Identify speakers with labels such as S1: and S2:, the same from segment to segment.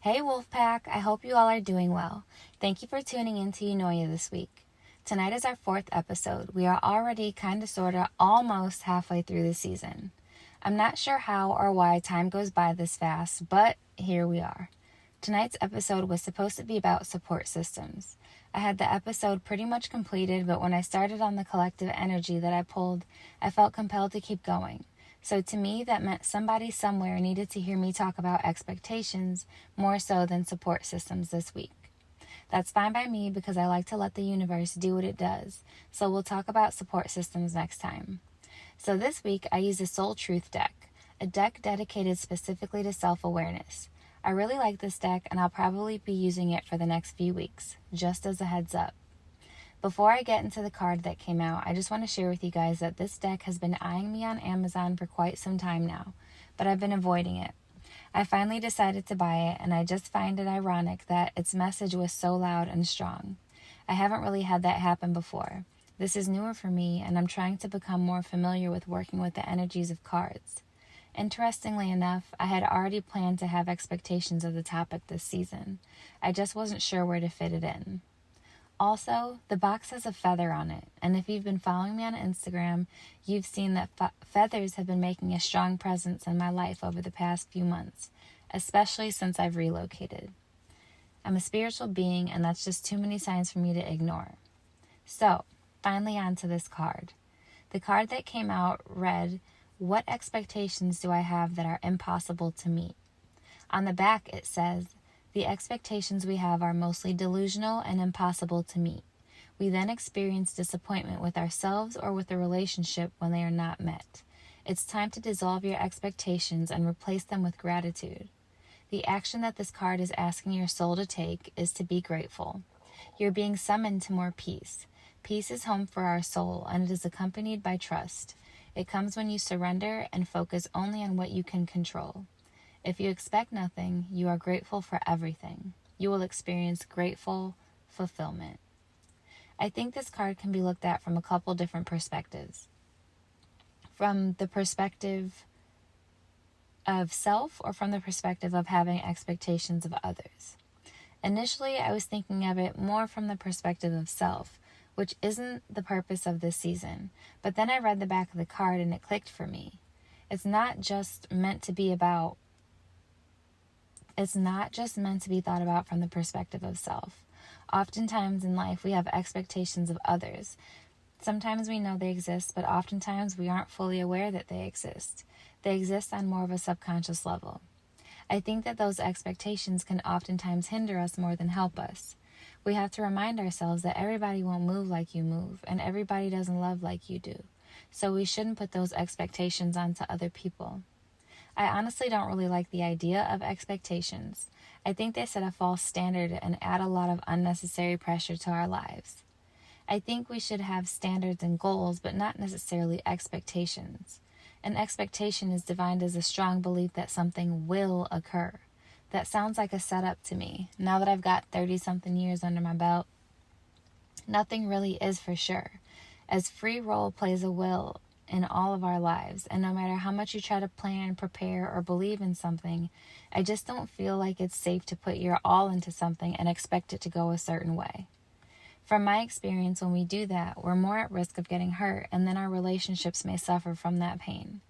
S1: Hey Wolfpack, I hope you all are doing well. Thank you for tuning in to EUNOIA this week. Tonight is our 4th episode. We are already almost halfway through the season. I'm not sure how or why time goes by this fast, but here we are. Tonight's episode was supposed to be about support systems. I had the episode pretty much completed, but when I started on the collective energy that I pulled, I felt compelled to keep going. So to me, that meant somebody somewhere needed to hear me talk about expectations more so than support systems this week. That's fine by me because I like to let the universe do what it does, so we'll talk about support systems next time. So this week, I used a Soul Truth deck, a deck dedicated specifically to self-awareness. I really like this deck, and I'll probably be using it for the next few weeks, just as a heads up. Before I get into the card that came out, I just want to share with you guys that this deck has been eyeing me on Amazon for quite some time now, but I've been avoiding it. I finally decided to buy it, and I just find it ironic that its message was so loud and strong. I haven't really had that happen before. This is newer for me, and I'm trying to become more familiar with working with the energies of cards. Interestingly enough, I had already planned to have expectations of the topic this season. I just wasn't sure where to fit it in. Also, the box has a feather on it, and if you've been following me on Instagram, you've seen that feathers have been making a strong presence in my life over the past few months, especially since I've relocated. I'm a spiritual being, and that's just too many signs for me to ignore. So, finally on to this card. The card that came out read, "What expectations do I have that are impossible to meet?" On the back it says, "The expectations we have are mostly delusional and impossible to meet. We then experience disappointment with ourselves or with a relationship when they are not met. It's time to dissolve your expectations and replace them with gratitude." The action that this card is asking your soul to take is to be grateful. You're being summoned to more peace. Peace is home for our soul, and it is accompanied by trust. It comes when you surrender and focus only on what you can control. If you expect nothing, you are grateful for everything. You will experience grateful fulfillment. I think this card can be looked at from a couple different perspectives. From the perspective of self or from the perspective of having expectations of others. Initially, I was thinking of it more from the perspective of self, which isn't the purpose of this season. But then I read the back of the card and it clicked for me. It's not just meant to be thought about from the perspective of self. Oftentimes in life, we have expectations of others. Sometimes we know they exist, but oftentimes we aren't fully aware that they exist. They exist on more of a subconscious level. I think that those expectations can oftentimes hinder us more than help us. We have to remind ourselves that everybody won't move like you move, and everybody doesn't love like you do. So we shouldn't put those expectations onto other people. I honestly don't really like the idea of expectations. I think they set a false standard and add a lot of unnecessary pressure to our lives. I think we should have standards and goals, but not necessarily expectations. An expectation is defined as a strong belief that something will occur. That sounds like a setup to me. Now that I've got 30-something years under my belt, nothing really is for sure, as free role plays a will in all of our lives, and no matter how much you try to plan, prepare, or believe in something, I just don't feel like it's safe to put your all into something and expect it to go a certain way. From my experience, when we do that, we're more at risk of getting hurt, and then our relationships may suffer from that pain.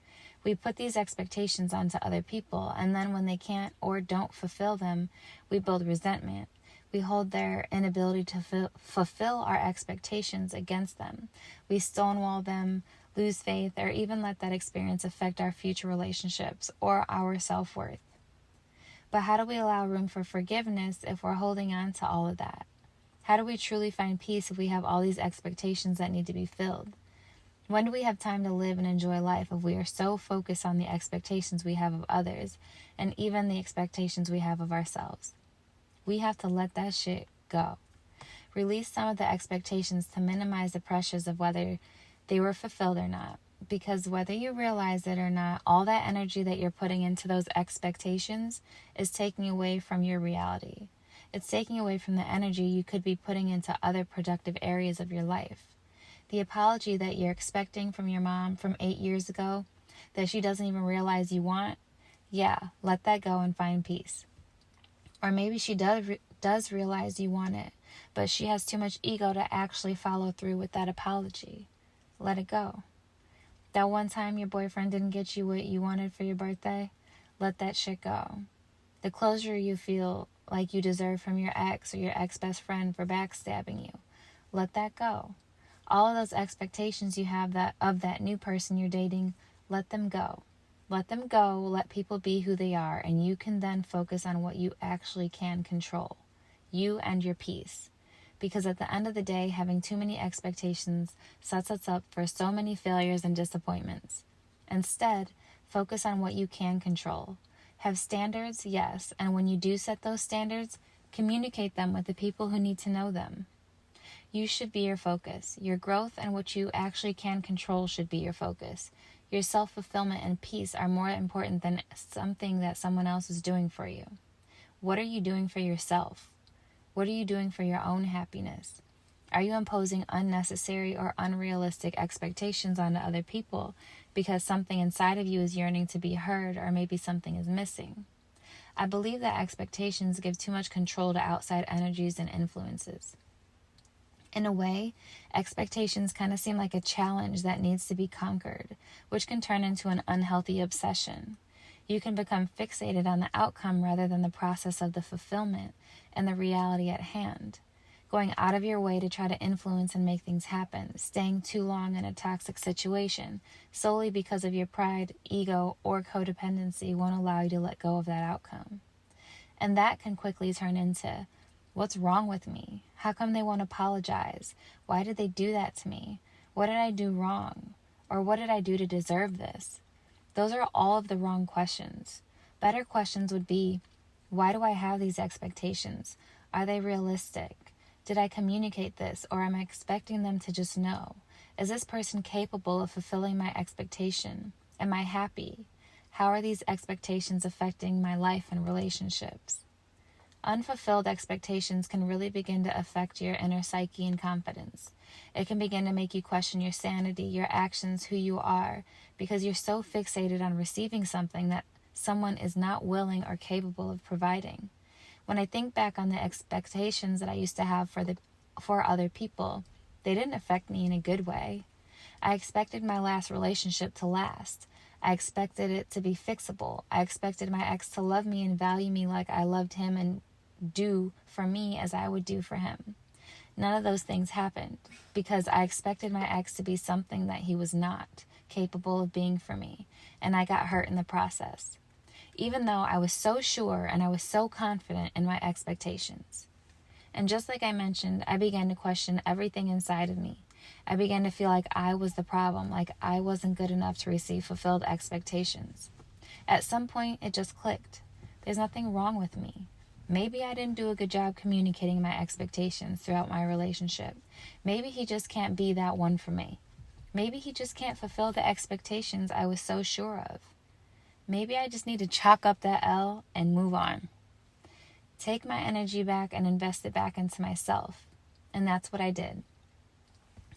S1: We put these expectations onto other people, and then when they can't or don't fulfill them, we build resentment. We hold their inability to fulfill our expectations against them. We stonewall them, lose faith, or even let that experience affect our future relationships or our self-worth. But how do we allow room for forgiveness if we're holding on to all of that? How do we truly find peace if we have all these expectations that need to be filled? When do we have time to live and enjoy life if we are so focused on the expectations we have of others and even the expectations we have of ourselves? We have to let that shit go. Release some of the expectations to minimize the pressures of whether they were fulfilled or not. Because whether you realize it or not, all that energy that you're putting into those expectations is taking away from your reality. It's taking away from the energy you could be putting into other productive areas of your life. The apology that you're expecting from your mom from 8 years ago that she doesn't even realize you want, yeah, let that go and find peace. Or maybe she does realize you want it, but she has too much ego to actually follow through with that apology. Let it go. That one time your boyfriend didn't get you what you wanted for your birthday, let that shit go. The closure you feel like you deserve from your ex or your ex-best friend for backstabbing you, let that go. All of those expectations you have of that new person you're dating, let them go. Let them go, let people be who they are, and you can then focus on what you actually can control, you and your peace. Because at the end of the day, having too many expectations sets us up for so many failures and disappointments. Instead, focus on what you can control. Have standards, yes, and when you do set those standards, communicate them with the people who need to know them. You should be your focus. Your growth and what you actually can control should be your focus. Your self-fulfillment and peace are more important than something that someone else is doing for you. What are you doing for yourself? What are you doing for your own happiness? Are you imposing unnecessary or unrealistic expectations onto other people because something inside of you is yearning to be heard, or maybe something is missing? I believe that expectations give too much control to outside energies and influences. In a way, expectations kind of seem like a challenge that needs to be conquered, which can turn into an unhealthy obsession. You can become fixated on the outcome rather than the process of the fulfillment and the reality at hand. Going out of your way to try to influence and make things happen, staying too long in a toxic situation, solely because of your pride, ego, or codependency won't allow you to let go of that outcome. And that can quickly turn into, what's wrong with me? How come they won't apologize? Why did they do that to me? What did I do wrong? Or what did I do to deserve this? Those are all of the wrong questions. Better questions would be, why do I have these expectations? Are they realistic? Did I communicate this, or am I expecting them to just know? Is this person capable of fulfilling my expectation? Am I happy? How are these expectations affecting my life and relationships? Unfulfilled expectations can really begin to affect your inner psyche and confidence. It can begin to make you question your sanity, your actions, who you are, because you're so fixated on receiving something that someone is not willing or capable of providing. When I think back on the expectations that I used to have for other people, they didn't affect me in a good way. I expected my last relationship to last. I expected it to be fixable. I expected my ex to love me and value me like I loved him and do for me as I would do for him. None of those things happened because I expected my ex to be something that he was not capable of being for me, and I got hurt in the process, even though I was so sure and I was so confident in my expectations. And just like I mentioned, I began to question everything inside of me. I began to feel like I was the problem, like I wasn't good enough to receive fulfilled expectations. At some point, it just clicked. There's nothing wrong with me. Maybe I didn't do a good job communicating my expectations throughout my relationship. Maybe he just can't be that one for me. Maybe he just can't fulfill the expectations I was so sure of. Maybe I just need to chalk up that L and move on. Take my energy back and invest it back into myself. And that's what I did.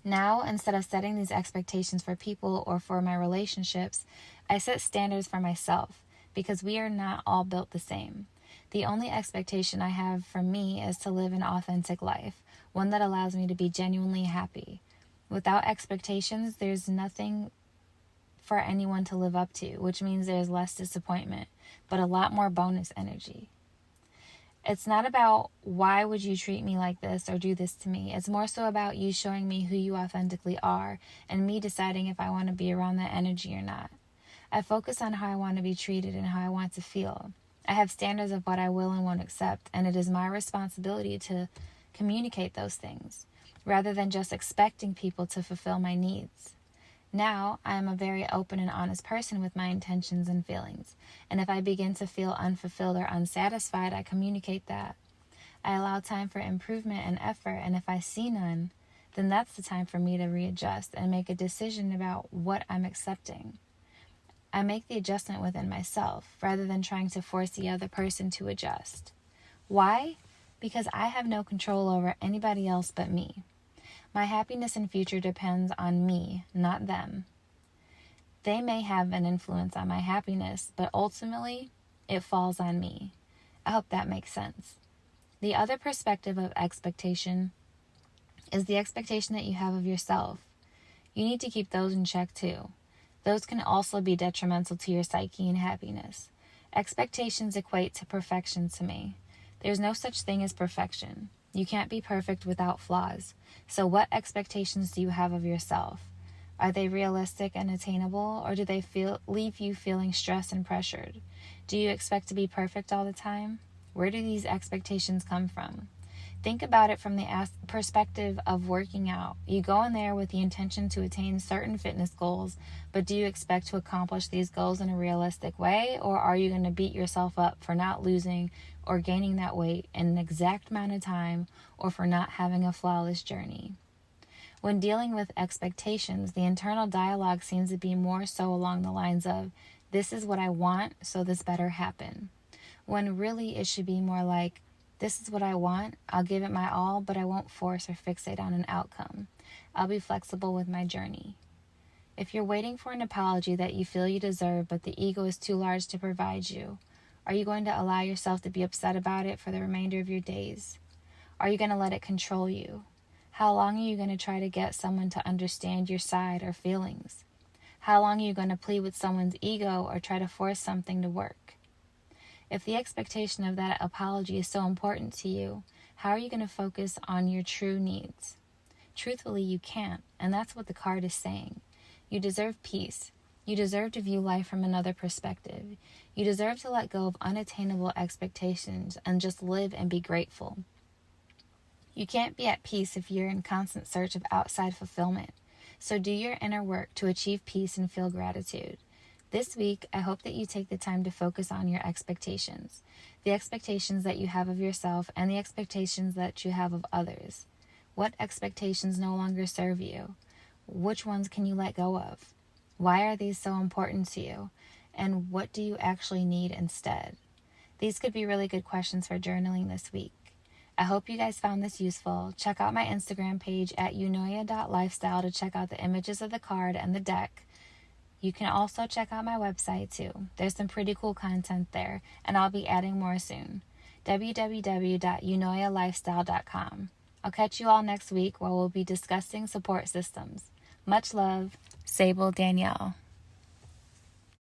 S1: Now, instead of setting these expectations for people or for my relationships, I set standards for myself because we are not all built the same. The only expectation I have for me is to live an authentic life, one that allows me to be genuinely happy. Without expectations, there's nothing for anyone to live up to, which means there's less disappointment, but a lot more bonus energy. It's not about why would you treat me like this or do this to me. It's more so about you showing me who you authentically are and me deciding if I want to be around that energy or not. I focus on how I want to be treated and how I want to feel. I have standards of what I will and won't accept, and it is my responsibility to communicate those things, rather than just expecting people to fulfill my needs. Now, I am a very open and honest person with my intentions and feelings, and if I begin to feel unfulfilled or unsatisfied, I communicate that. I allow time for improvement and effort, and if I see none, then that's the time for me to readjust and make a decision about what I'm accepting. I make the adjustment within myself rather than trying to force the other person to adjust. Why? Because I have no control over anybody else but me. My happiness and future depends on me, not them. They may have an influence on my happiness, but ultimately, it falls on me. I hope that makes sense. The other perspective of expectation is the expectation that you have of yourself. You need to keep those in check too. Those can also be detrimental to your psyche and happiness. Expectations equate to perfection to me. There's no such thing as perfection. You can't be perfect without flaws. So what expectations do you have of yourself? Are they realistic and attainable, or do they leave you feeling stressed and pressured? Do you expect to be perfect all the time? Where do these expectations come from? Think about it from the perspective of working out. You go in there with the intention to attain certain fitness goals, but do you expect to accomplish these goals in a realistic way, or are you going to beat yourself up for not losing or gaining that weight in an exact amount of time, or for not having a flawless journey? When dealing with expectations, the internal dialogue seems to be more so along the lines of, this is what I want, so this better happen. When really it should be more like, this is what I want, I'll give it my all, but I won't force or fixate on an outcome. I'll be flexible with my journey. If you're waiting for an apology that you feel you deserve, but the ego is too large to provide you, are you going to allow yourself to be upset about it for the remainder of your days? Are you going to let it control you? How long are you going to try to get someone to understand your side or feelings? How long are you going to plead with someone's ego or try to force something to work? If the expectation of that apology is so important to you, how are you going to focus on your true needs? Truthfully, you can't, and that's what the card is saying. You deserve peace. You deserve to view life from another perspective. You deserve to let go of unattainable expectations and just live and be grateful. You can't be at peace if you're in constant search of outside fulfillment. So do your inner work to achieve peace and feel gratitude. This week, I hope that you take the time to focus on your expectations, the expectations that you have of yourself and the expectations that you have of others. What expectations no longer serve you? Which ones can you let go of? Why are these so important to you? And what do you actually need instead? These could be really good questions for journaling this week. I hope you guys found this useful. Check out my Instagram page at EUNOIA.lifestyle to check out the images of the card and the deck. You can also check out my website too. There's some pretty cool content there, and I'll be adding more soon. www.eunoialifestyle.com. I'll catch you all next week where we'll be discussing support systems. Much love, Sable Danielle.